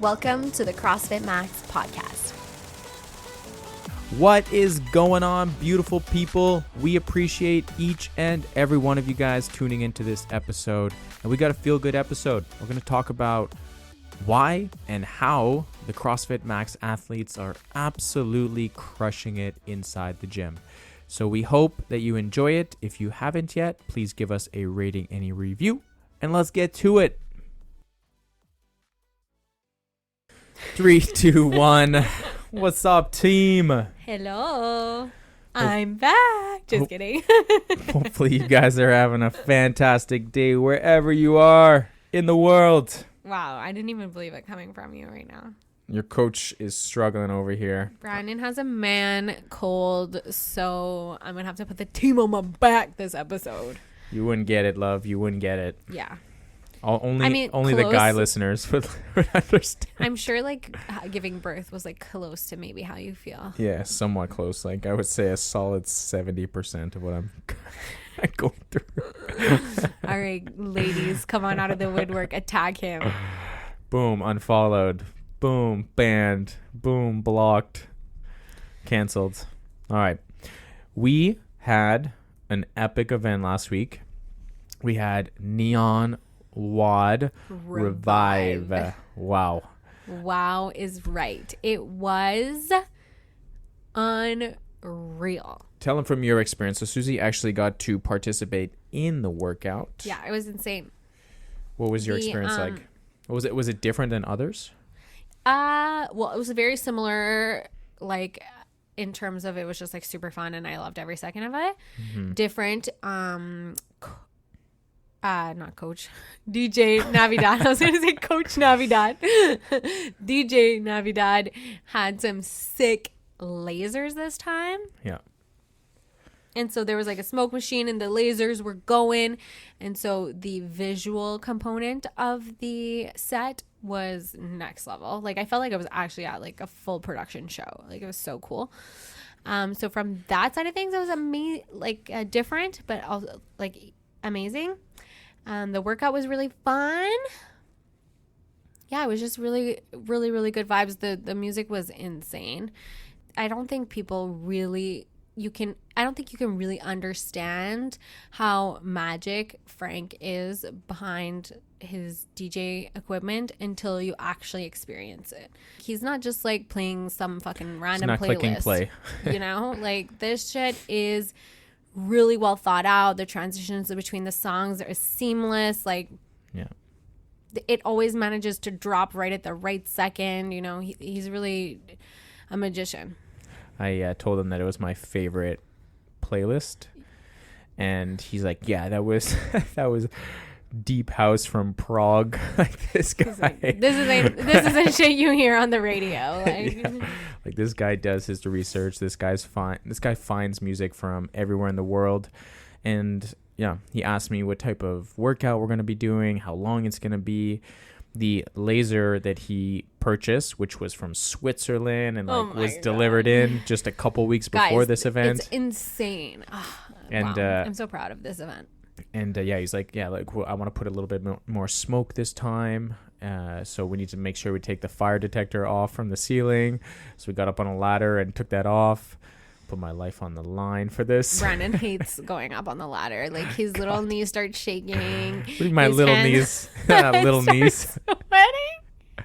Welcome to the CrossFit Max podcast. What is going on, beautiful people? We appreciate each and every one of you guys tuning into this episode. And we got a feel-good episode. We're going to talk about why and how the CrossFit Max athletes are absolutely crushing it inside the gym. So we hope that you enjoy it. If you haven't yet, please give us a rating and a review. And let's get to it. 3, 2, 1. What's up, team? Hello. I'm back. Just kidding. Hopefully you guys are having a fantastic day wherever you are in the world. Wow, I didn't even believe it coming from you right now. Your coach is struggling over here. Brandon has a man cold, so I'm going to have to put the team on my back this episode. You wouldn't get it, love. You wouldn't get it. Yeah. Only the guy listeners would understand. I'm sure giving birth was close to maybe how you feel. Yeah, somewhat close. I would say a solid 70% of what I'm going through. All right, ladies, come on out of the woodwork. Attack him. Boom, unfollowed. Boom, banned. Boom, blocked. Canceled. All right. We had an epic event last week. We had Neon WOD Revive. Wow is right. It was unreal. Tell them from your experience. So Susie actually got to participate in the workout. Yeah, it was insane. What was your experience like? Was it different than others? Well, it was very similar, in terms of it was just super fun and I loved every second of it. Mm-hmm. Different, not coach, DJ Navidad. I was going to say Coach Navidad. DJ Navidad had some sick lasers this time. Yeah. And so there was a smoke machine and the lasers were going. And so the visual component of the set was next level. I felt like I was actually at a full production show. It was so cool. So from that side of things, it was different, but also amazing. The workout was really fun. Yeah, it was just really, really, really good vibes. The music was insane. I don't think you can really understand how magic Frank is behind his DJ equipment until you actually experience it. He's not just playing some fucking random playlist. Clicking play. This shit is really well thought out. The transitions between the songs are seamless. Yeah. It always manages to drop right at the right second. He's really a magician. I told him that it was my favorite playlist, and he's like, "Yeah, that was deep house from Prague." This guy. This isn't shit you hear on the radio. Yeah. This guy does his research. This guy finds music from everywhere in the world, and yeah, he asked me what type of workout we're gonna be doing, how long it's gonna be. The laser that he purchased, which was from Switzerland and was delivered in just a couple weeks before this event. It's insane. Oh, and wow. I'm so proud of this event. And he's like, I want to put a little bit more smoke this time. So we need to make sure we take the fire detector off from the ceiling. So we got up on a ladder and took that off. Put my life on the line for this. Brandon hates going up on the ladder. His little knees start shaking. My little knees. Little knees. Sweating.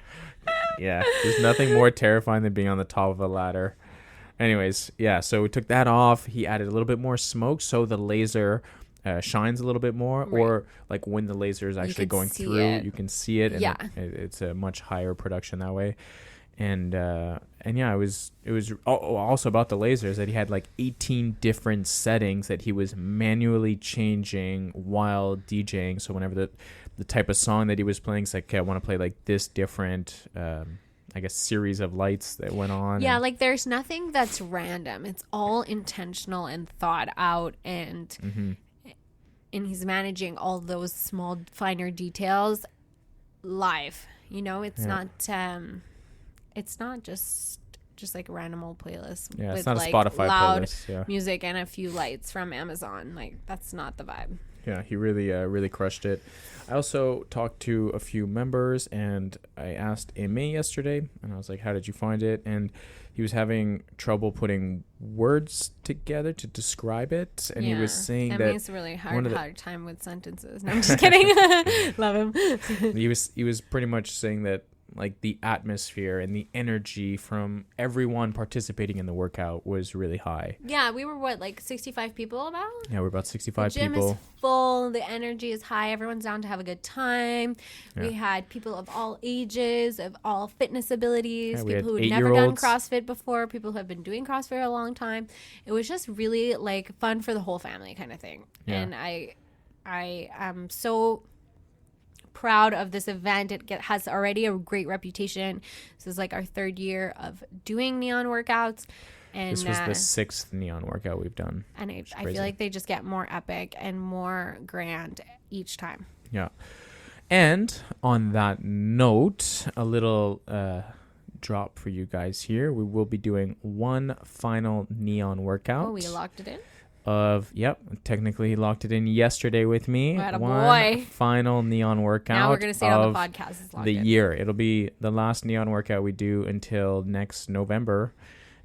Yeah. There's nothing more terrifying than being on the top of a ladder. Anyways, yeah. So we took that off. He added a little bit more smoke so the laser shines a little bit more. Right. Or when the laser is actually going through, you can see it. And yeah. It's a much higher production that way. And yeah, it was also about the lasers that he had 18 different settings that he was manually changing while DJing. So whenever the type of song that he was playing, it's okay, I want to play this different, series of lights that went on. Yeah, there's nothing that's random. It's all intentional and thought out, and mm-hmm. and he's managing all those small, finer details live. It's not just a random old playlist. Yeah, with it's not a Spotify loud playlist. Yeah. music and a few lights from Amazon. That's not the vibe. Yeah, he really crushed it. I also talked to a few members, and I asked Aime yesterday, and I was like, how did you find it? And he was having trouble putting words together to describe it, and he was saying that it's really hard time with sentences. No, I'm just kidding. Love him. He was pretty much saying that like the atmosphere and the energy from everyone participating in the workout was really high. Yeah, we were like 65 people about? Yeah, we're about 65 the gym people. Is full. The energy is high. Everyone's down to have a good time. Yeah. We had people of all ages, of all fitness abilities, people who had never done CrossFit before, people who have been doing CrossFit a long time. It was just really like fun for the whole family kind of thing. Yeah. And I am so proud of this event. It has already a great reputation. This is like our 3rd year of doing neon workouts, and this was the 6th neon workout we've done, and I feel like they just get more epic and more grand each time. Yeah. And on that note, a little drop for you guys here. We will be doing one final neon workout. Oh, we locked it in? Technically he locked it in yesterday with me. What a one boy. Final neon workout. Now we're going to say it on the podcast. It's locked the in. year. It'll be the last neon workout we do until next November.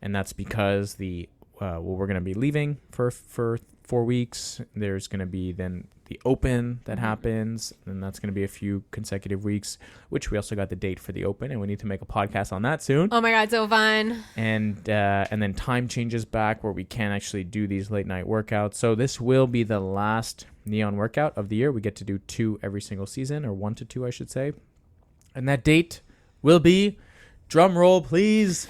And that's because we're going to be leaving for 4 weeks. There's going to be then the open that happens, and that's going to be a few consecutive weeks, which we also got the date for the open, and we need to make a podcast on that soon. Oh my God, so fun. And then time changes back where we can actually do these late night workouts. So this will be the last neon workout of the year. We get to do 2 every single season, or 1 to 2, I should say. And that date will be, drum roll please,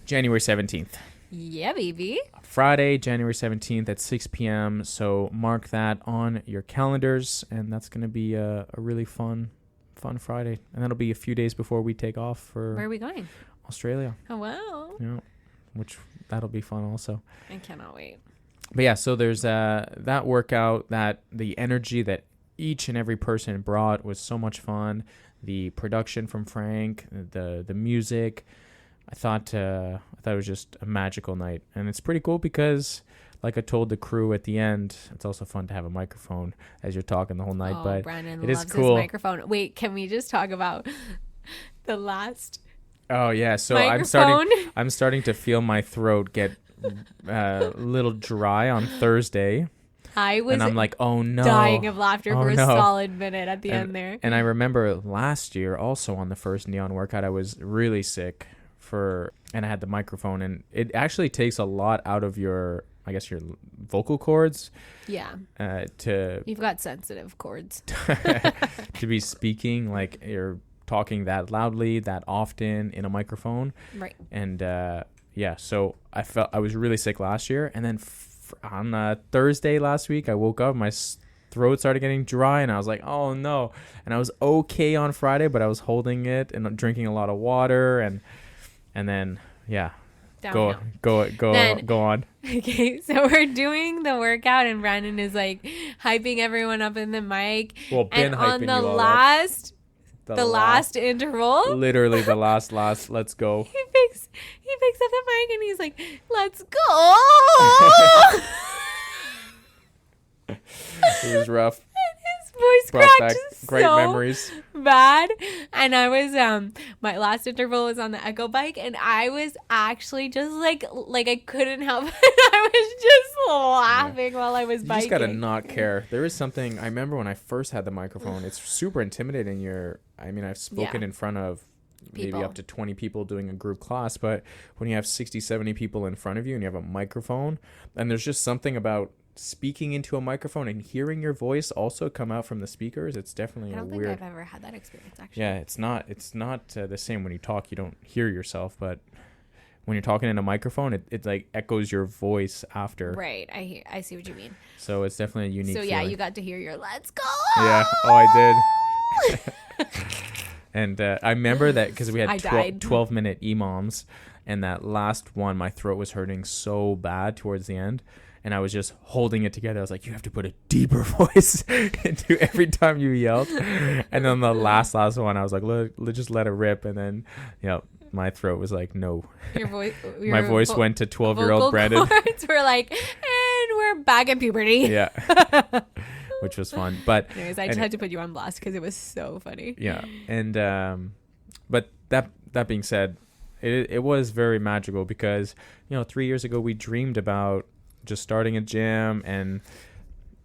January 17th. Yeah, baby. Friday, January 17th at 6 p.m. So mark that on your calendars, and that's going to be a really fun Friday. And that'll be a few days before we take off for... Where are we going? Australia. Oh, wow. Yeah, which that'll be fun also. I cannot wait. But yeah, so there's that workout, that the energy that each and every person brought was so much fun. The production from Frank, the music... I thought it was just a magical night, and it's pretty cool because, like I told the crew at the end, it's also fun to have a microphone as you're talking the whole night. Oh, but Brandon it loves is cool. His microphone. Wait, can we just talk about the last? Oh yeah, so microphone? I'm starting to feel my throat get a little dry on Thursday. And I'm like, oh no, dying of laughter for a solid minute at the end there. And I remember last year also on the first neon workout, I was really sick. And I had the microphone, and it actually takes a lot out of your vocal cords. Yeah. You've got sensitive cords. To be speaking like you're talking that loudly, that often in a microphone. Right. And so I was really sick last year, and then on Thursday last week, I woke up, my throat started getting dry, and I was like, oh no. And I was okay on Friday, but I was holding it and drinking a lot of water, and then go on. Okay, so we're doing the workout, and Brandon is like hyping everyone up in the mic. Well, Ben hyping on the you all last up. The last interval, literally the last let's go. He picks up the mic and he's like, let's go. It was rough. Voice cracked great so memories. Bad. And I was my last interval was on the Echo bike, and I was actually just like I couldn't help it. I was just laughing while I was biking. You just gotta not care. There is something I remember when I first had the microphone. It's super intimidating. I've spoken in front of maybe up to 20 people doing a group class, but when you have 60, 70 people in front of you and you have a microphone, and there's just something about speaking into a microphone and hearing your voice also come out from the speakers. It's definitely I don't think I've ever had that experience, actually. Yeah, it's not the same. When you talk, you don't hear yourself, but when you're talking in a microphone, it like echoes your voice after. Right. I see what you mean. So it's definitely a unique feeling. You got to hear your let's go. Yeah. Oh, I did. And I remember that because we had 12-minute EMOMs, and that last one, my throat was hurting so bad towards the end. And I was just holding it together. I was like, you have to put a deeper voice into every time you yelled. And then the last one, I was like, just let it rip. And then, my throat was like, no. Your voice my voice went to 12-year-old Brandon. Cords were like, and we're you're back in puberty. Yeah. Which was fun. But anyways, I just had to put you on blast because it was so funny. Yeah. And but that being said, it was very magical because, 3 years ago we dreamed about just starting a gym and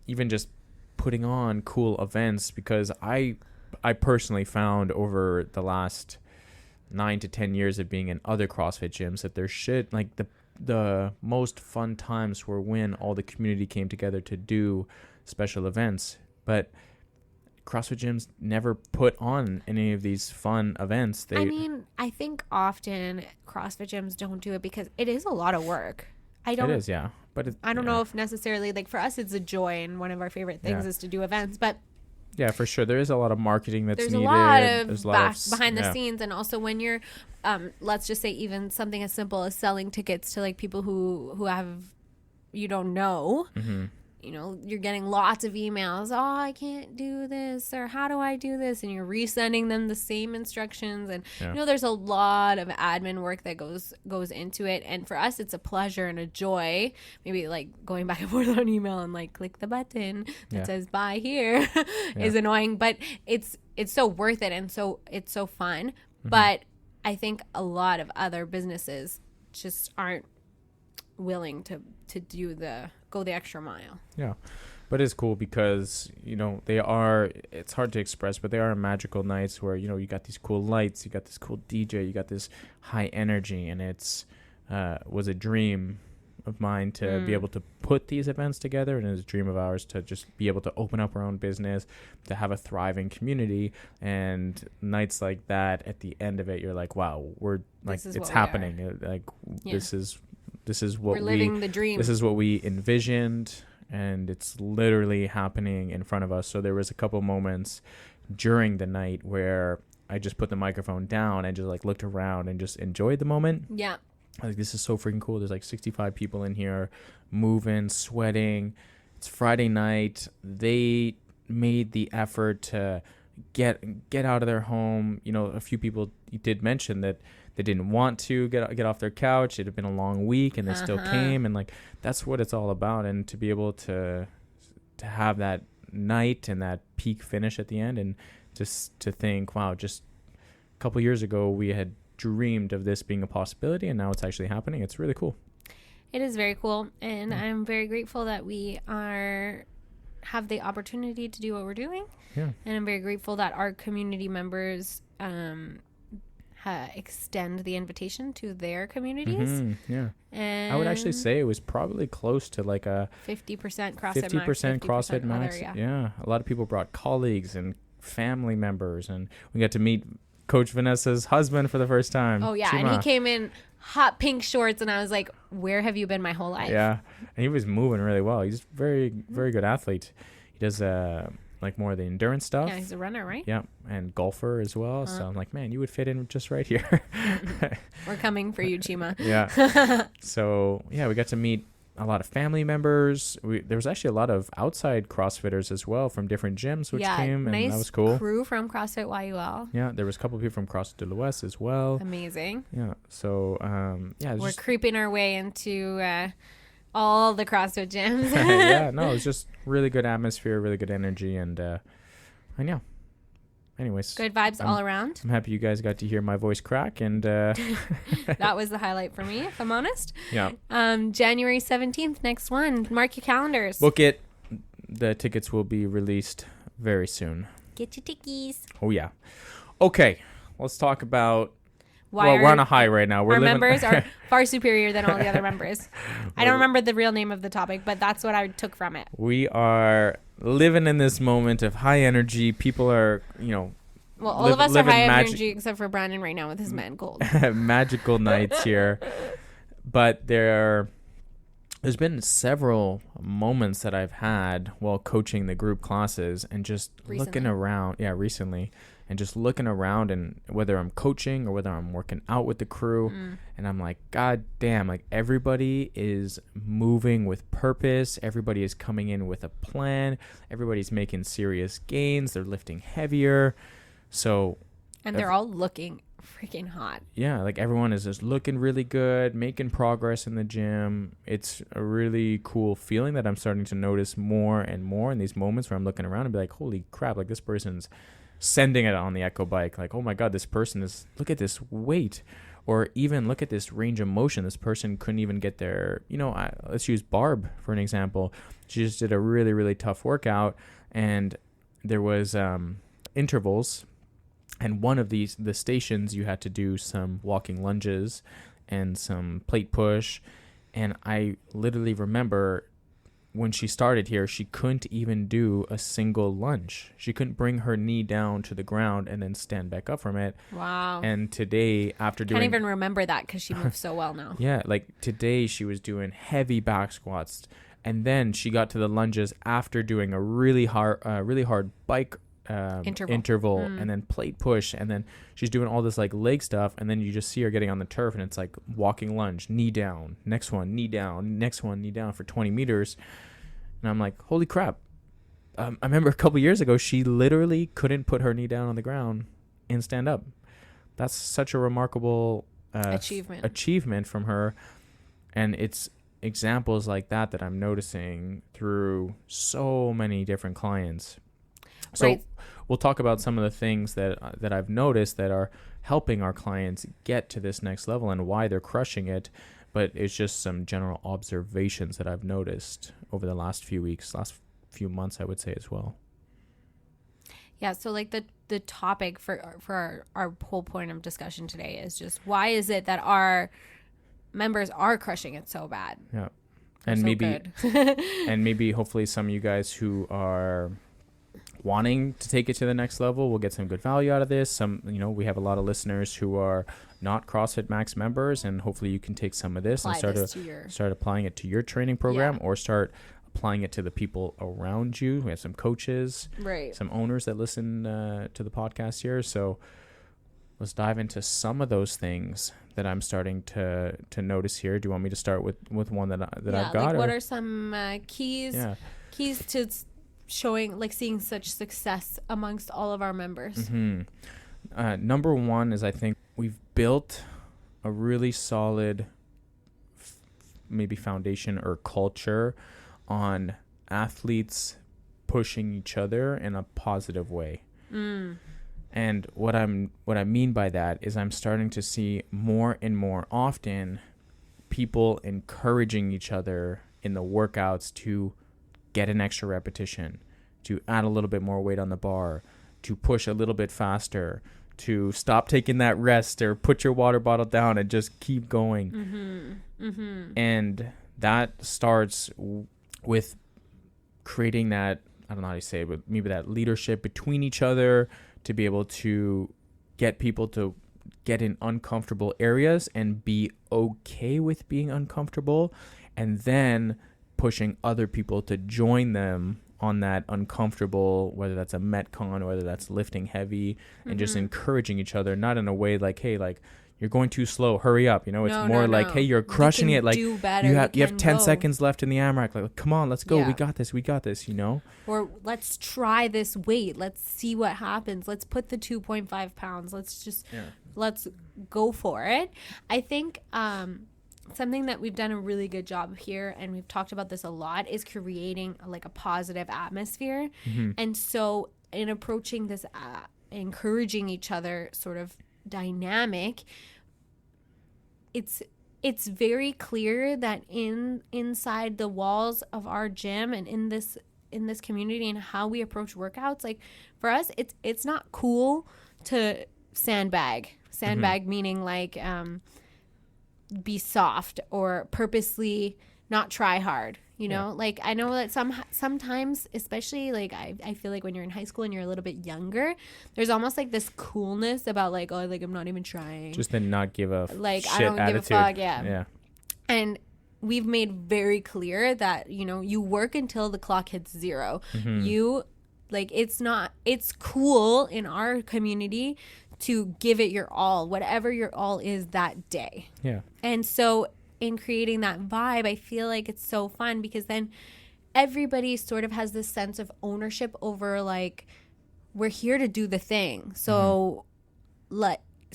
even just putting on cool events, because I personally found over the last 9 to 10 years of being in other CrossFit gyms that there should, like, the most fun times were when all the community came together to do special events. But CrossFit gyms never put on any of these fun events. I think often CrossFit gyms don't do it because it is a lot of work. It is, yeah. But I don't know if necessarily, like, for us it's a joy, and one of our favorite things is to do events, but yeah, for sure. There is a lot of marketing that's needed. There's a lot of behind the scenes. And also when you're, let's just say even something as simple as selling tickets to, like, people who have, you don't know, you're getting lots of emails. Oh, I can't do this, or how do I do this? And you're resending them the same instructions. And, there's a lot of admin work that goes into it. And for us, it's a pleasure and a joy. Maybe, like, going back and forth on email and, like, click the button that says buy here is annoying, but it's so worth it. And so it's so fun. But I think a lot of other businesses just aren't willing to go the extra mile. Yeah. But it's cool because, it's hard to express, but they are magical nights where, you got these cool lights, you got this cool DJ, you got this high energy, and it's was a dream of mine to be able to put these events together, and it's a dream of ours to just be able to open up our own business, to have a thriving community. And nights like that, at the end of it, you're like, wow, we're like, it's happening. Like, this is what we're living the dream. This is what we envisioned, and it's literally happening in front of us. So there was a couple moments during the night where I just put the microphone down and just, like, looked around and just enjoyed the moment. Yeah. Like, this is so freaking cool. There's like 65 people in here moving, sweating. It's Friday night. They made the effort to get out of their home. A few people did mention that they didn't want to get off their couch. It had been a long week, and they still came. And, like, that's what it's all about. And to be able to have that night and that peak finish at the end, and just to think, wow, just a couple years ago we had dreamed of this being a possibility, and now it's actually happening. It's really cool. It is very cool, and I'm very grateful that we have the opportunity to do what we're doing. Yeah. And I'm very grateful that our community members extend the invitation to their communities. Yeah. And I would actually say it was probably close to like a 50% CrossFit max. Yeah. A lot of people brought colleagues and family members, and we got to meet Coach Vanessa's husband for the first time. Oh, yeah. Chima. And he came in hot pink shorts, and I was like, where have you been my whole life? Yeah. And he was moving really well. He's very, very good athlete. He does like more of the endurance stuff. Yeah, he's a runner, right? Yeah. And golfer as well. So I'm like, man, you would fit in just right here. We're coming for you, Chima. Yeah. So, yeah, we got to meet a lot of family members. There was actually a lot of outside CrossFitters as well from different gyms, which came, and nice that was cool. Crew from CrossFit YUL. Yeah, there was a couple of people from CrossFit de l'Ouest as well. Amazing. Yeah, so we're creeping our way into all the CrossFit gyms. Yeah, no, it was just really good atmosphere, really good energy, and yeah. Anyways, good vibes all around. I'm happy you guys got to hear my voice crack, and that was the highlight for me, if I'm honest. Yeah. January 17th, next one. Mark your calendars. Book it. The tickets will be released very soon. Get your tickies. Oh yeah. Okay, let's talk about. We're on a high right now. Our members are far superior than all the other members. I don't remember the real name of the topic, but that's what I took from it. We are living in this moment of high energy. People are, well, all of us are high energy except for Brandon right now with his man cold. Magical nights here. But there's been several moments that I've had while coaching the group classes and just looking around. Yeah, recently. And just looking around, and whether I'm coaching or whether I'm working out with the crew, and I'm like, God damn, like everybody is moving with purpose. Everybody is coming in with a plan. Everybody's making serious gains. They're lifting heavier. So, and they're all looking freaking hot. Yeah, like everyone is just looking really good, making progress in the gym. It's a really cool feeling that I'm starting to notice more and more in these moments where I'm looking around and be like, holy crap, like this person's sending it on the Echo bike. Like, oh my God, this person is, look at this weight. Or even look at this range of motion. This person couldn't even get their, let's use Barb for an example. She just did a really, really tough workout, and there was intervals, and one of the stations you had to do some walking lunges and some plate push. And I literally remember when she started here, she couldn't even do a single lunge. She couldn't bring her knee down to the ground and then stand back up from it. Wow. And today, after doing... Can't even remember that because she moves so well now. Yeah, like today she was doing heavy back squats. And then she got to the lunges after doing a really hard bike interval and then plate push. And then she's doing all this like leg stuff. And then you just see her getting on the turf and it's like walking lunge, knee down, next one, knee down, next one, knee down for 20 meters. And I'm like, holy crap. I remember a couple years ago, she literally couldn't put her knee down on the ground and stand up. That's such a remarkable achievement from her. And it's examples like that I'm noticing through so many different clients. So we'll talk about some of the things that I've noticed that are helping our clients get to this next level and why they're crushing it. But it's just some general observations that I've noticed over the last few weeks, last few months, I would say as well. Yeah. So like the topic for our whole point of discussion today is just why is it that our members are crushing it so bad? Yeah. And maybe hopefully some of you guys who are wanting to take it to the next level will get some good value out of this. Some, we have a lot of listeners who are not CrossFit Max members, and hopefully you can take some of this and start applying it to your training program or start applying it to the people around you. We have some coaches, some owners that listen to the podcast here. So let's dive into some of those things that I'm starting to notice here. Do you want me to start with one that I've got? Like what are some keys to seeing such success amongst all of our members? Number one is I think we've built a really solid maybe foundation or culture on athletes pushing each other in a positive way. And what I mean by that is I'm starting to see more and more often people encouraging each other in the workouts to get an extra repetition, to add a little bit more weight on the bar, to push a little bit faster, to stop taking that rest or put your water bottle down and just keep going. And that starts with creating that, I don't know how to say it, but maybe that leadership between each other to be able to get people to get in uncomfortable areas and be okay with being uncomfortable, and then pushing other people to join them on that uncomfortable, whether that's a Metcon or whether that's lifting heavy, and just encouraging each other, not in a way like, hey, like you're going too slow, hurry up. It's more like, hey, you're crushing it. Like you have 10 seconds left in the AMRAC. Like, come on, let's go. We got this. Or let's try this weight. Let's see what happens. Let's put the 2.5 pounds. Let's go for it. I think something that we've done a really good job here, and we've talked about this a lot, is creating a positive atmosphere. And so in approaching this encouraging each other sort of dynamic, it's very clear that inside the walls of our gym and in this community and how we approach workouts, like for us it's not cool to sandbag meaning like be soft or purposely not try hard, like I know that sometimes, especially like I feel like when you're in high school and you're a little bit younger, there's almost like this coolness about like, oh, like I'm not even trying, just to not give a like shit I don't attitude. give a fuck. And we've made very clear that you work until the clock hits 0. You like it's cool in our community to give it your all, whatever your all is that day. And so in creating that vibe, I feel like it's so fun because then everybody sort of has this sense of ownership over like, we're here to do the thing. So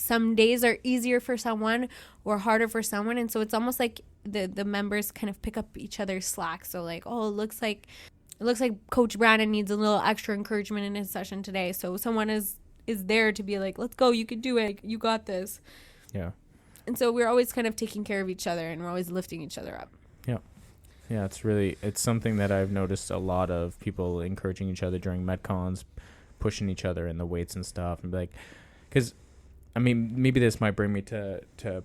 some days are easier for someone or harder for someone. And so it's almost like the members kind of pick up each other's slack. So like, oh, it looks like Coach Brandon needs a little extra encouragement in his session today. So someone is there to be like, let's go, you can do it, you got this. Yeah. And so we're always kind of taking care of each other, and we're always lifting each other up. Yeah. Yeah, it's something that I've noticed a lot of people encouraging each other during Metcons, pushing each other in the weights and stuff. And like, because, I mean, maybe this might bring me to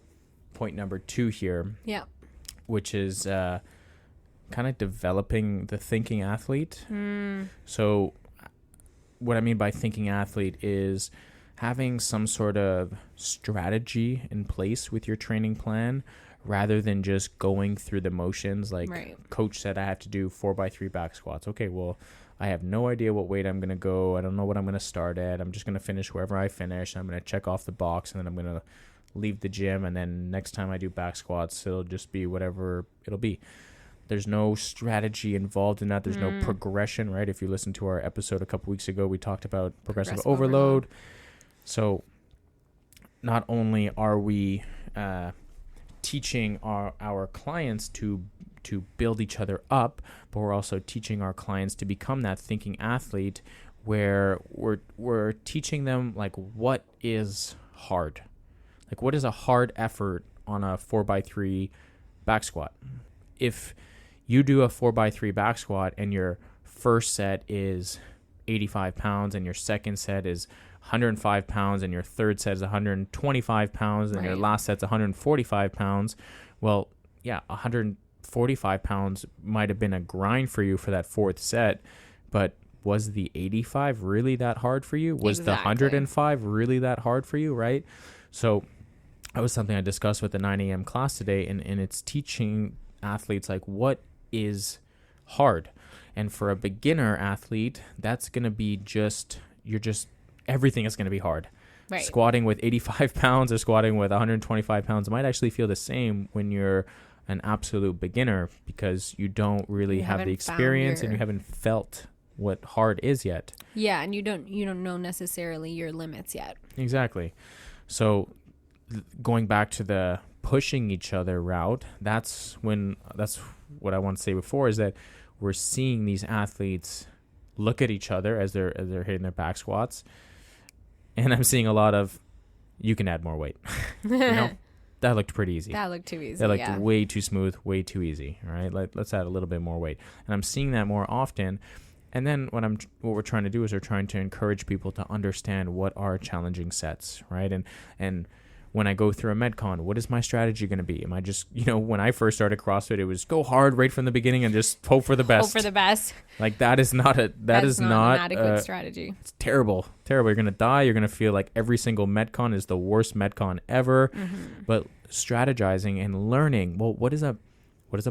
point number 2 here. Yeah. Which is kind of developing the thinking athlete. So what I mean by thinking athlete is having some sort of strategy in place with your training plan, rather than just going through the motions. Like coach said, I have to do 4x3 back squats. Okay, well, I have no idea what weight I'm going to go. I don't know what I'm going to start at. I'm just going to finish wherever I finish. I'm going to check off the box, and then I'm going to leave the gym. And then next time I do back squats, it'll just be whatever it'll be. There's no strategy involved in that. There's no progression, right? If you listen to our episode a couple weeks ago, we talked about progressive overload. So not only are we teaching our clients to build each other up, but we're also teaching our clients to become that thinking athlete, where we're teaching them like what is hard, like what is a hard effort on a 4x3 back squat. If you do a 4x3 back squat and your first set is 85 pounds and your second set is 105 pounds and your third set is 125 pounds and your last set's 145 pounds. Well, yeah, 145 pounds might have been a grind for you for that fourth set, but was the 85 really that hard for you? Was the 105 really that hard for you, right? So that was something I discussed with the 9 a.m. class today, and it's teaching athletes like what is hard. And for a beginner athlete, that's going to be everything is going to be hard. Right. Squatting with 85 pounds or squatting with 125 pounds might actually feel the same when you're an absolute beginner, because you don't really have the experience and you haven't felt what hard is yet. Yeah, and you don't know necessarily your limits yet. Exactly. So going back to the pushing each other route, that's what I want to say before, is that we're seeing these athletes look at each other as they're hitting their back squats. And I'm seeing a lot of, you can add more weight. That looked pretty easy. That looked too easy. That looked way too smooth, way too easy. All right, let's add a little bit more weight. And I'm seeing that more often. And then what we're trying to do is we're trying to encourage people to understand what are challenging sets, right? And when I go through a Metcon, what is my strategy going to be? Am I just, when I first started CrossFit, it was go hard right from the beginning and just hope for the best. Hope for the best. Like that is not an adequate strategy. It's terrible. You're going to die. You're going to feel like every single Metcon is the worst Metcon ever. Mm-hmm. But strategizing and learning, well, what is a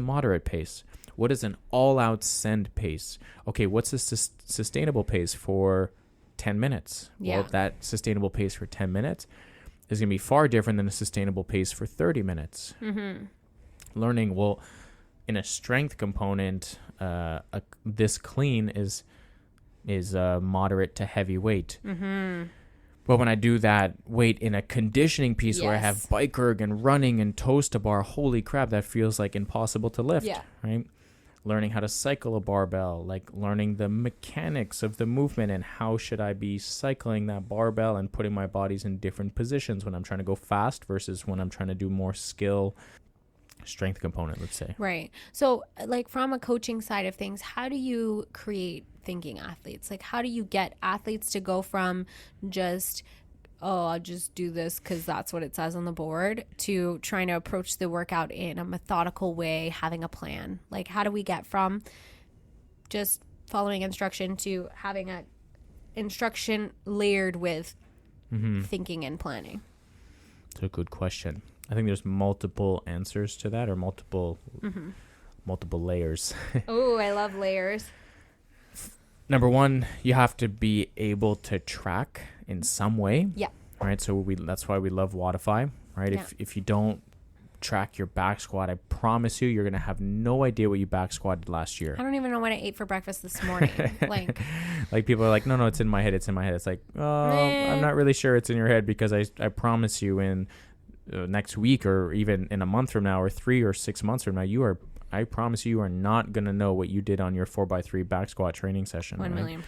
moderate pace? What is an all-out send pace? Okay, what's a sustainable pace for 10 minutes? Yeah. Well, that sustainable pace for 10 minutes is going to be far different than a sustainable pace for 30 minutes. Mm-hmm. Learning, well, in a strength component, this clean is moderate to heavy weight. Mm-hmm. But when I do that weight in a conditioning piece where I have bike erg and running and toes to bar, holy crap, that feels like impossible to lift, right? Learning how to cycle a barbell, like learning the mechanics of the movement and how should I be cycling that barbell and putting my bodies in different positions when I'm trying to go fast versus when I'm trying to do more skill strength component, let's say. Right. So like from a coaching side of things, how do you create thinking athletes? Like how do you get athletes to go from just, oh, I'll just do this because that's what it says on the board, to trying to approach the workout in a methodical way, having a plan? Like how do we get from just following instruction to having a instruction layered with thinking and planning? It's a good question. I think there's multiple answers to that, or multiple layers. Oh, I love layers. Number one, you have to be able to track in some way. Yeah. Right. So that's why we love Wodify. Right. Yeah. If you don't track your back squat, I promise you're going to have no idea what you back squatted last year. I don't even know what I ate for breakfast this morning. Like people are like, no, it's in my head. It's in my head. It's like, I'm not really sure it's in your head, because I promise you in next week, or even in a month from now, or 3 or 6 months from now, I promise you are not going to know what you did on your 4x3 back squat training session. 1,000,000%.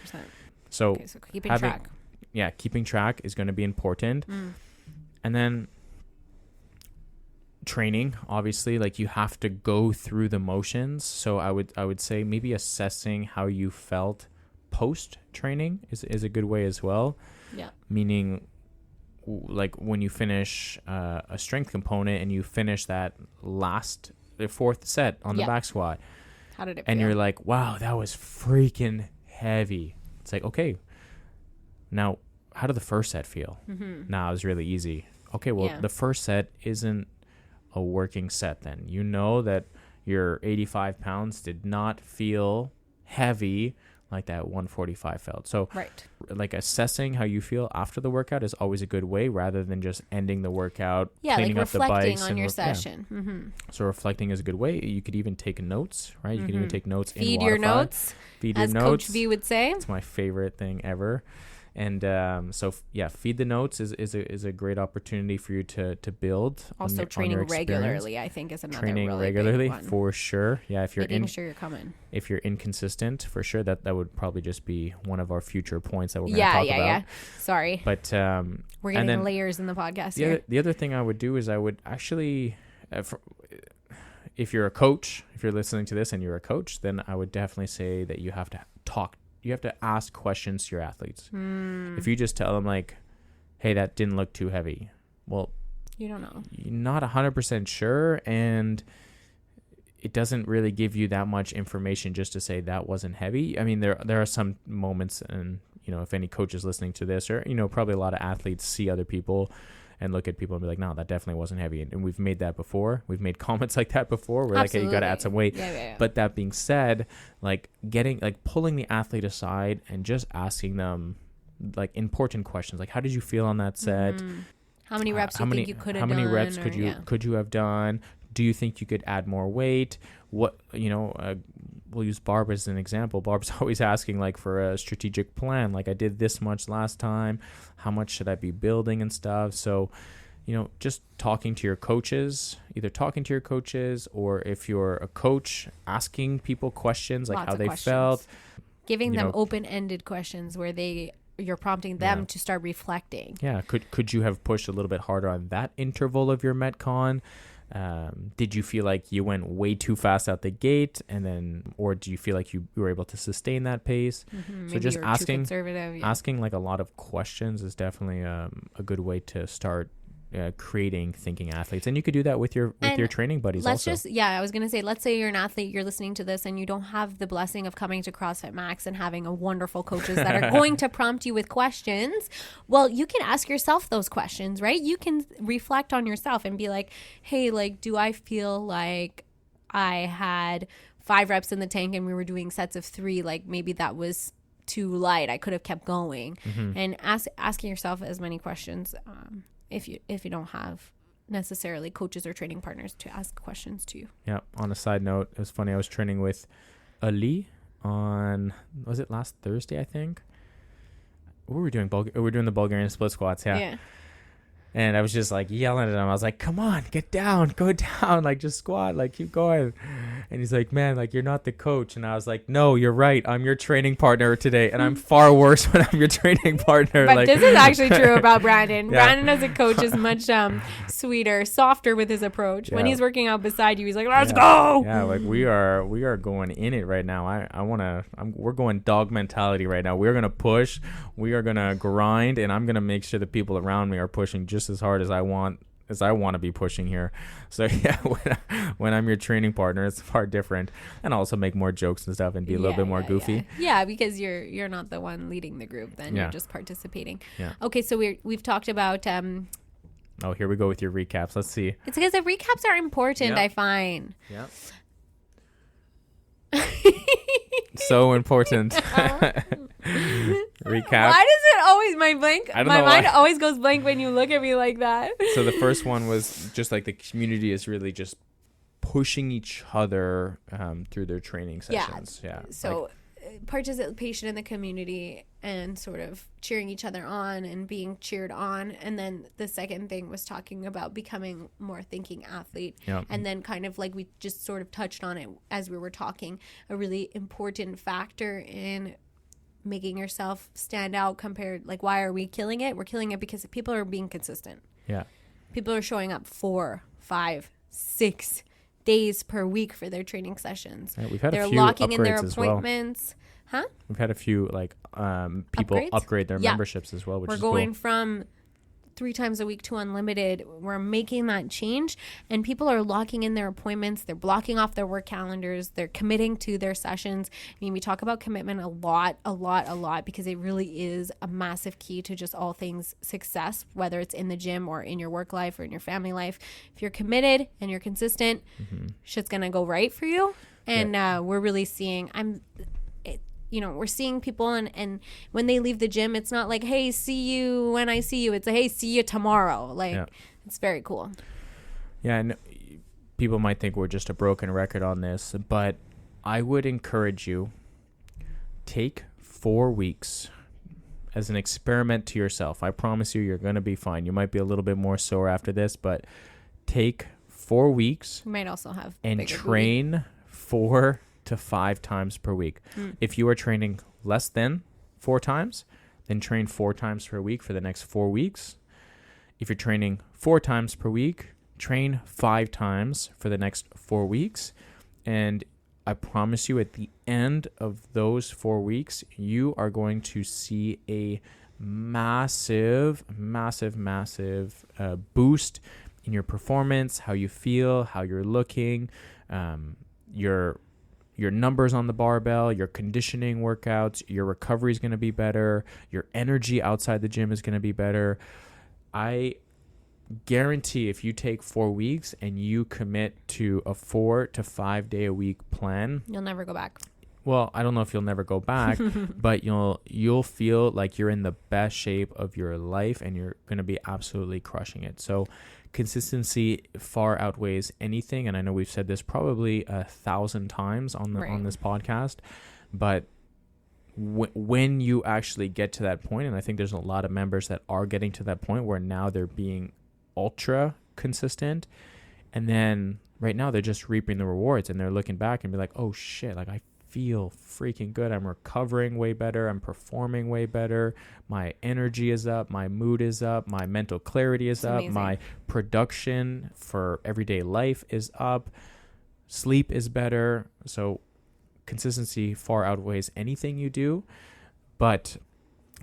So, so keeping track. Yeah, keeping track is going to be important. And then training, obviously, like you have to go through the motions. So I would say maybe assessing how you felt post training is a good way as well. Yeah. Meaning, like when you finish a strength component and you finish the fourth set on the back squat, how did it feel? And you're like, wow, that was freaking heavy. It's like, okay, now how did the first set feel? Nah, it was really easy. Okay, well, the first set isn't a working set then. You know that your 85 pounds did not feel heavy like that 145 felt. So like assessing how you feel after the workout is always a good way, rather than just ending the workout, cleaning like up the bikes. Reflecting on your session. So reflecting is a good way. You could even take notes, right? You can even take notes in Feed Waterfly. your notes. Feed your as notes. Coach V would say. It's my favorite thing ever. And feed the notes is a great opportunity for you to build. Also, training regularly, I think, is another training really regularly big one. For sure. Yeah, if you're making sure you're coming. If you're inconsistent, for sure, that would probably just be one of our future points that we're going to talk about. Yeah. Sorry, but we're getting layers in the podcast here. The other thing I would do is I would actually, if you're a coach, if you're listening to this and you're a coach, then I would definitely say that you have to talk. You have to ask questions to your athletes. If you just tell them like, hey, that didn't look too heavy. Well, you don't know. You're not 100% sure. And it doesn't really give you that much information just to say that wasn't heavy. I mean, there are some moments, and, if any coaches listening to this, or, probably a lot of athletes see other people and look at people and be like, no, that definitely wasn't heavy. And we've made that before. We've made comments like that before. We're like, hey, you got to add some weight. Yeah. But that being said, pulling the athlete aside and just asking them like important questions, like, how did you feel on that set? How many reps do you think you could have done? How many reps could you have done? Do you think you could add more weight? What, we'll use Barb as an example. Barb's always asking like for a strategic plan. Like, I did this much last time. How much should I be building and stuff? So, just talking to your coaches, or if you're a coach, asking people questions, like how they felt. Giving them open-ended questions where you're prompting them to start reflecting. Yeah. Could you have pushed a little bit harder on that interval of your Metcon? Did you feel like you went way too fast out the gate, or do you feel like you were able to sustain that pace? So just asking like a lot of questions is definitely a good way to start creating thinking athletes. And you could do that with your training buddies also. I was going to say, let's say you're an athlete, you're listening to this, and you don't have the blessing of coming to CrossFit Max and having a wonderful coaches that are going to prompt you with questions. Well, you can ask yourself those questions, right? You can reflect on yourself and be like, hey, like, do I feel like I had 5 reps in the tank and we were doing sets of 3? Like, maybe that was too light. I could have kept going. And asking yourself as many questions, if you don't have necessarily coaches or training partners to ask questions to you. Yeah. On a side note, it was funny. I was training with Ali was it last Thursday, I think? What were we doing? We were doing the Bulgarian split squats. Yeah. And I was just like yelling at him. I was like, come on, get down, go down. Like, just squat, like, keep going. And he's like, man, like, you're not the coach. And I was like, no, you're right. I'm your training partner today. And I'm far worse when I'm your training partner. But this is actually true about Brandon. Brandon as a coach is much sweeter, softer with his approach. When he's working out beside you, he's like, let's go. Yeah, like we are going in it right now. We're going dog mentality right now. We're going to push. We are going to grind. And I'm going to make sure the people around me are pushing just as hard as I want to be pushing here. So yeah, when I'm your training partner, it's far different, and also make more jokes and stuff and be a little bit more goofy. Yeah, because you're not the one leading the group, then you're just participating. Yeah. Okay, so we've talked about oh, here we go with your recaps. Let's see. It's because the recaps are important, I find. Yeah. So important. Recap. Why does it always my mind why. always goes blank when you look at me like that? So the first one was just like the community is really just pushing each other through their training sessions. Yeah. So participation in the community and sort of cheering each other on and being cheered on. And then the second thing was talking about becoming more thinking athlete. Yep. And then kind of like we just sort of touched on it as we were talking, a really important factor in making yourself stand out compared, like, why are we killing it? We're killing it because people are being consistent. Yeah. People are showing up 4, 5, 6 days per week for their training sessions. Yeah, we've had They're a few locking in their upgrades as well. appointments. Huh? We've had a few people Upgrades? upgrade their memberships as well, which We're is going cool. from 3 times a week to unlimited. We're making that change, and people are locking in their appointments. They're blocking off their work calendars. They're committing to their sessions. I mean, we talk about commitment a lot because it really is a massive key to just all things success, whether it's in the gym or in your work life or in your family life. If you're committed and you're consistent, shit's gonna go right for you. And we're really seeing we're seeing people and when they leave the gym, it's not like, hey, see you when I see you. It's a, hey, see you tomorrow. It's very cool. Yeah, and people might think we're just a broken record on this, but I would encourage you, take 4 weeks as an experiment to yourself. I promise you're going to be fine. You might be a little bit more sore after this, but take 4 weeks You might also have and bigger train 4 to 5 times per week. If you are training less than 4 times, then train 4 times per week for the next 4 weeks. If you're training 4 times per week, train 5 times for the next 4 weeks. And I promise you, at the end of those 4 weeks, you are going to see a massive boost in your performance, how you feel, how you're looking, your numbers on the barbell, your conditioning workouts, your recovery is going to be better. Your energy outside the gym is going to be better. I guarantee if you take 4 weeks and you commit to a 4 to 5 day a week plan, you'll never go back. Well, I don't know if you'll never go back, but you'll feel like you're in the best shape of your life and you're going to be absolutely crushing it. So consistency far outweighs anything, and I know we've said this probably 1,000 times on this podcast, but when you actually get to that point, and I think there's a lot of members that are getting to that point where now they're being ultra consistent, and then right now they're just reaping the rewards, and they're looking back and be like, oh shit, like I feel freaking good. I'm recovering way better. I'm performing way better. My energy is up. My mood is up. My mental clarity is up. My production for everyday life is up. Sleep is better. So consistency far outweighs anything you do, but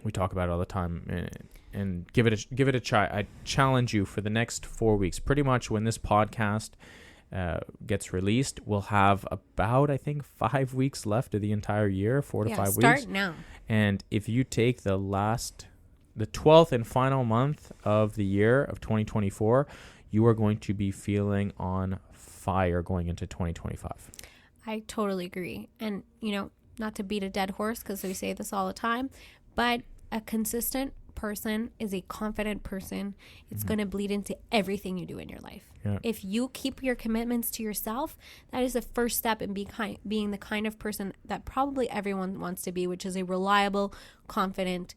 we talk about it all the time, and give it a try. I challenge you for the next 4 weeks, pretty much when this podcast gets released, we'll have about, I think, 5 weeks left of the entire year, 4 to 5 weeks. Start now. And if you take the 12th and final month of the year of 2024, you are going to be feeling on fire going into 2025. I totally agree. And, not to beat a dead horse, because we say this all the time, but a consistent person is a confident person. It's going to bleed into everything you do in your life. Yeah. If you keep your commitments to yourself, that is the first step in being the kind of person that probably everyone wants to be, which is a reliable, confident,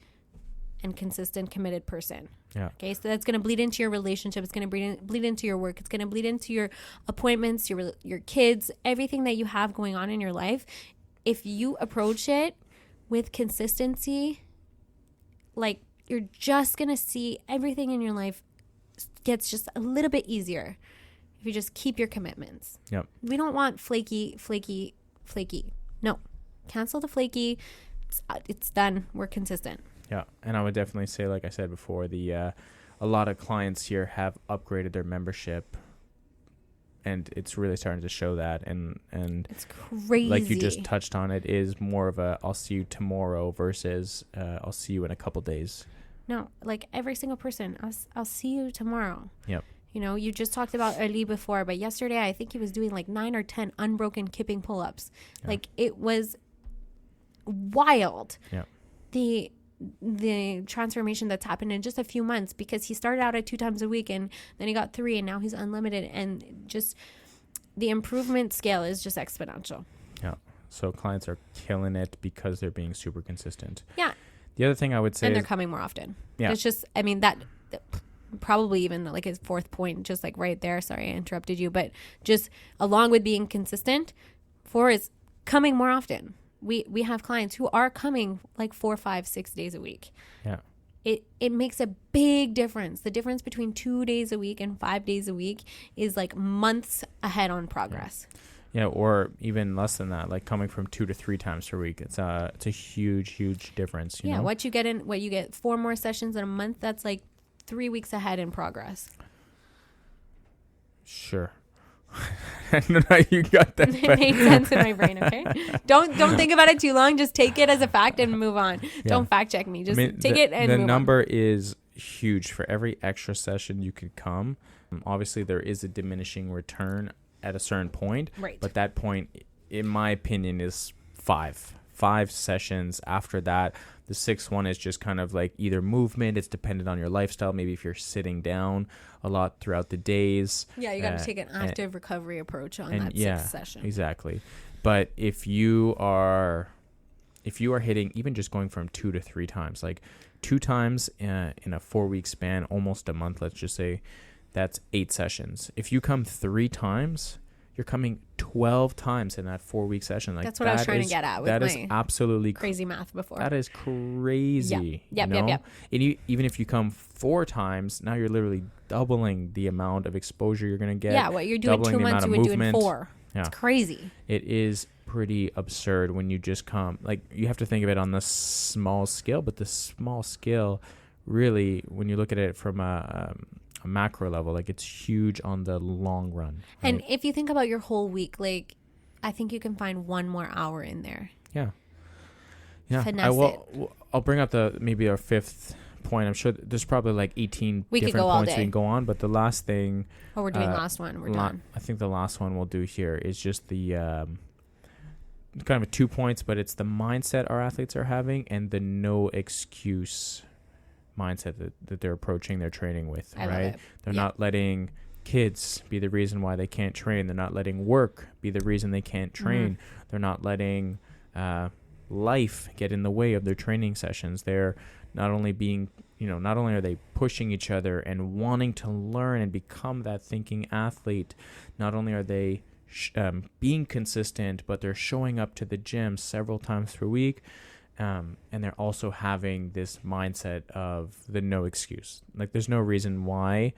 and consistent, committed person. Yeah. Okay, so that's going to bleed into your relationship. It's going to bleed into your work. It's going to bleed into your appointments, your kids, everything that you have going on in your life. If you approach it with consistency, like, you're just going to see everything in your life gets just a little bit easier if you just keep your commitments. Yep. We don't want flaky. No. Cancel the flaky. It's done. We're consistent. Yeah. And I would definitely say, like I said before, a lot of clients here have upgraded their membership, and it's really starting to show that. And it's crazy. Like you just touched on, it is more of a I'll see you tomorrow versus I'll see you in a couple days. No, like every single person, I'll see you tomorrow. Yep. You just talked about Ali before, but yesterday I think he was doing like 9 or 10 unbroken kipping pull-ups. Yeah. Like, it was wild. Yeah. the transformation that's happened in just a few months, because he started out at 2 times a week and then he got 3 and now he's unlimited, and just the improvement scale is just exponential. Yeah. So clients are killing it because they're being super consistent. Yeah. The other thing I would say and they're coming more often. Yeah. It's just, I mean, that probably even like his 4th point, just like right there. Sorry, I interrupted you, but just along with being consistent, 4 is coming more often. We have clients who are coming like 4, 5, 6 days a week. Yeah. It makes a big difference. The difference between 2 days a week and 5 days a week is like months ahead on progress. Yeah, or even less than that, like coming from 2 to 3 times per week. It's a huge difference. You know? What you get 4 more sessions in a month, that's like 3 weeks ahead in progress. Sure. I don't know how you got that. It made sense in my brain, okay? Don't think about it too long. Just take it as a fact and move on. Yeah. Don't fact check me. Just take it and move on. The number is huge. For every extra session you could come, obviously there is a diminishing return at a certain point. Right. But that point, in my opinion, is 5 sessions. After that, the 6th one is just kind of like either movement. It's dependent on your lifestyle. Maybe if you're sitting down a lot throughout the days. Yeah, you got to take an active recovery approach on that 6th session. Exactly. But if you are hitting, even just going from 2 to 3 times, like 2 times in a 4-week span, almost a month, let's just say, that's 8 sessions. If you come 3 times, you're coming 12 times in that 4-week session. Like that's what I was trying to get at with that my is absolutely crazy math before. That is crazy. Yep. And even if you come 4 times, now you're literally doubling the amount of exposure you're going to get. Yeah, what you're doing 2 months, you would do in 4. Yeah. It's crazy. It is pretty absurd when you just come. Like, you have to think of it on the small scale, but the small scale really, when you look at it from a macro level, like, it's huge on the long run. Right? And if you think about your whole week, like, I think you can find 1 more hour in there. Yeah. Finesse I'll bring up maybe our 5th point. I'm sure there's probably like 18 different points we can go on, but the last thing. Oh, we're doing last one. We're done. I think the last one we'll do here is just the kind of 2 points, but it's the mindset our athletes are having and the no excuse mindset that they're approaching their training with. Right? They're not letting kids be the reason why they can't train. They're not letting work be the reason they can't train. Mm-hmm. They're not letting life get in the way of their training sessions. They're not only are they pushing each other and wanting to learn and become that thinking athlete, not only are they being consistent, but they're showing up to the gym several times per week. And they're also having this mindset of the no excuse. Like, there's no reason why.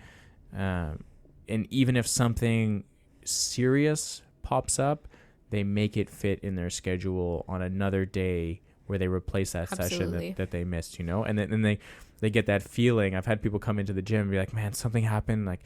And even if something serious pops up, they make it fit in their schedule on another day where they replace that session that they missed, and then they get that feeling. I've had people come into the gym and be like, man, something happened like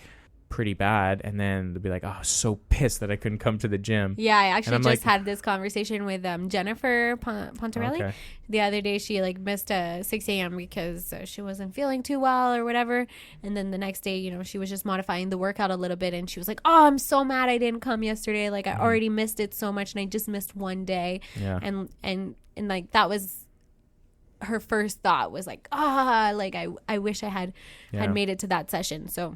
pretty bad, and then they'll be like, oh, so pissed that I couldn't come to the gym. Yeah, I actually just had this conversation with Jennifer Pontarelli. Okay. The other day. She like missed 6 a.m. because she wasn't feeling too well or whatever, and then the next day, she was just modifying the workout a little bit, and she was like, oh, I'm so mad I didn't come yesterday, like I already missed it so much and I just missed one day. Yeah. And like that was her first thought, was like, like I wish I had made it to that session. So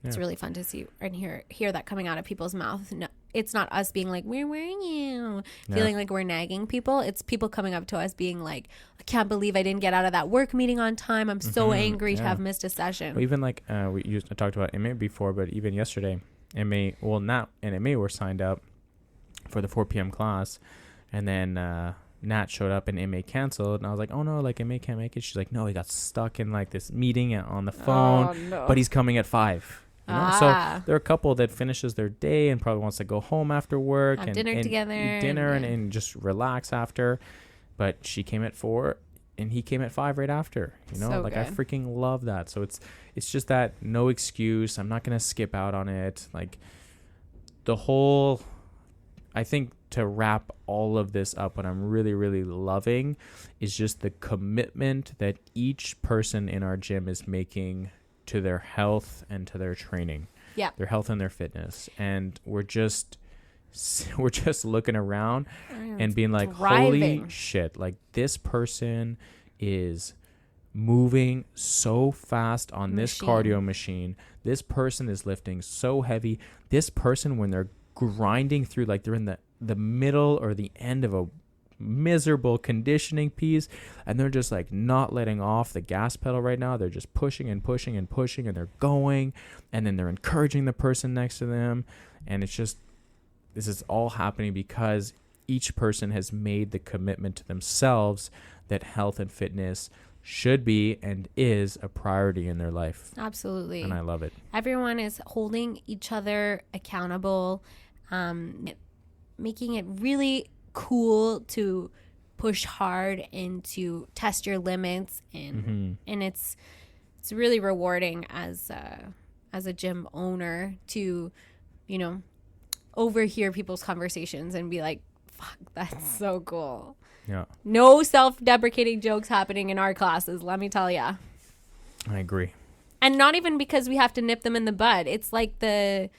it's really fun to see and hear that coming out of people's mouths. No, it's not us being like, where were you? Feeling like we're nagging people. It's people coming up to us being like, I can't believe I didn't get out of that work meeting on time. I'm so angry to have missed a session. Well, even like I talked about MA before, but even yesterday, Nat and MA were signed up for the 4 p.m. class, and then Nat showed up and MA canceled, and I was like, oh no, like MA can't make it. She's like, no, he got stuck in like this meeting on the phone, but he's coming at 5. So there are a couple that finishes their day and probably wants to go home after work have and dinner together, eat dinner and just relax after. But she came at 4 and he came at 5 right after. So like good. I freaking love that. So it's just that no excuse. I'm not gonna skip out on it. Like the whole, I think to wrap all of this up, what I'm really, really loving is just the commitment that each person in our gym is making to their health and to their training, their health and their fitness. And we're just looking around and being like, holy shit, like this person is moving so fast on this cardio machine. This person is lifting so heavy. This person, when they're grinding through, like they're in the middle or the end of a miserable conditioning piece, and they're just like not letting off the gas pedal right now. They're just pushing and pushing and pushing, and they're going, and then they're encouraging the person next to them. And it's just, this is all happening because each person has made the commitment to themselves that health and fitness should be and is a priority in their life. Absolutely. And I love it. Everyone is holding each other accountable, making it really cool to push hard and to test your limits, and it's really rewarding as a gym owner to, you know, overhear people's conversations and be like, fuck, that's so cool. Yeah. No self-deprecating jokes happening in our classes, let me tell ya. I agree. And not even because we have to nip them in the bud. It's like the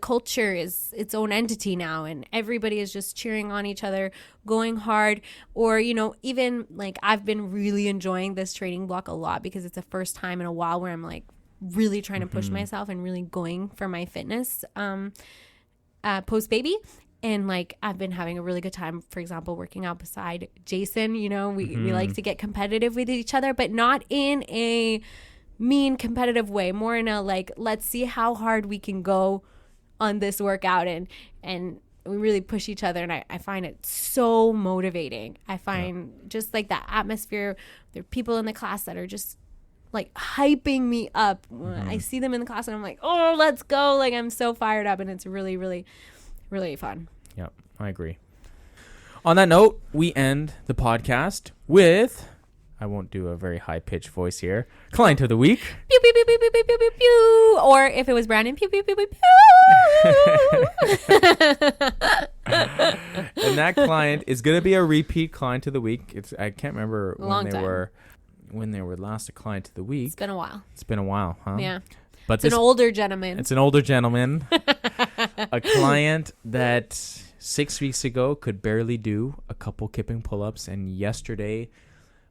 culture is its own entity now, and everybody is just cheering on each other, going hard. Or, you know, even like I've been really enjoying this training block a lot because it's the first time in a while where I'm like really trying to push myself and really going for my fitness post baby. And like I've been having a really good time, for example, working out beside Jason. You know, we like to get competitive with each other, but not in a mean competitive way, more in a like, let's see how hard we can go on this workout, and we really push each other. And I find it so motivating. I find just like that atmosphere, there are people in the class that are just like hyping me up. I see them in the class and I'm like, oh, let's go. Like I'm so fired up, and it's really, really, really fun. Yep, I agree. On that note, we end the podcast with, I won't do a very high-pitched voice here, client of the week. Pew, pew, pew, pew, pew, pew, pew, pew, pew. Or if it was Brandon, pew, pew, pew, pew, pew. And that client is going to be a repeat client of the week. I can't remember when they were last a client of the week. It's been a while. It's been a while, huh? Yeah. But it's an older gentleman. It's an older gentleman. A client that 6 weeks ago could barely do a couple kipping pull-ups, and yesterday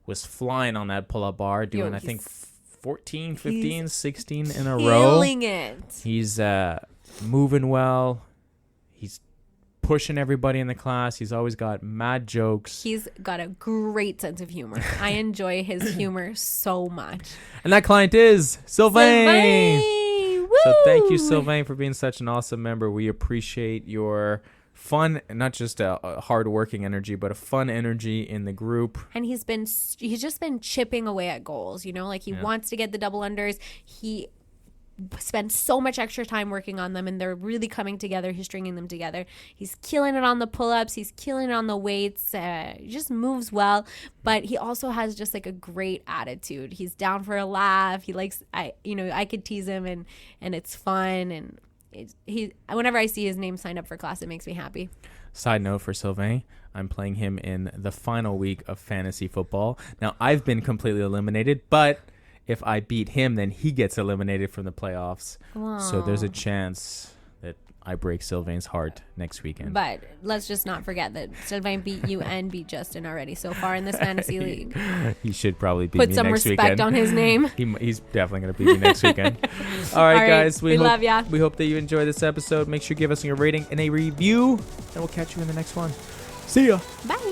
was flying on that pull-up bar, doing I think 14, 15, 16 in a row. Killing it. He's moving well. He's pushing everybody in the class. He's always got mad jokes. He's got a great sense of humor. I enjoy his humor so much. And that client is Sylvain. So thank you, Woo! Sylvain, for being such an awesome member. We appreciate your fun, not just a hard-working energy, but a fun energy in the group. And he's just been chipping away at goals, you know, like he wants to get the double unders. He spends so much extra time working on them, and they're really coming together. He's stringing them together. He's killing it on the pull-ups. He's killing it on the weights. He just moves well, but he also has just like a great attitude. He's down for a laugh. He likes, I could tease him, and it's fun. And whenever I see his name signed up for class, it makes me happy. Side note for Sylvain, I'm playing him in the final week of fantasy football. Now, I've been completely eliminated, but if I beat him, then he gets eliminated from the playoffs. Wow. So there's a chance that I break Sylvain's heart next weekend. But let's just not forget that Sylvain beat you and beat Justin already so far in this fantasy league. He should probably beat Put me some next respect weekend. on his name. He's definitely going to beat me next weekend. All right, guys. We love ya. We hope that you enjoy this episode. Make sure you give us a rating and a review, and we'll catch you in the next one. See ya. Bye.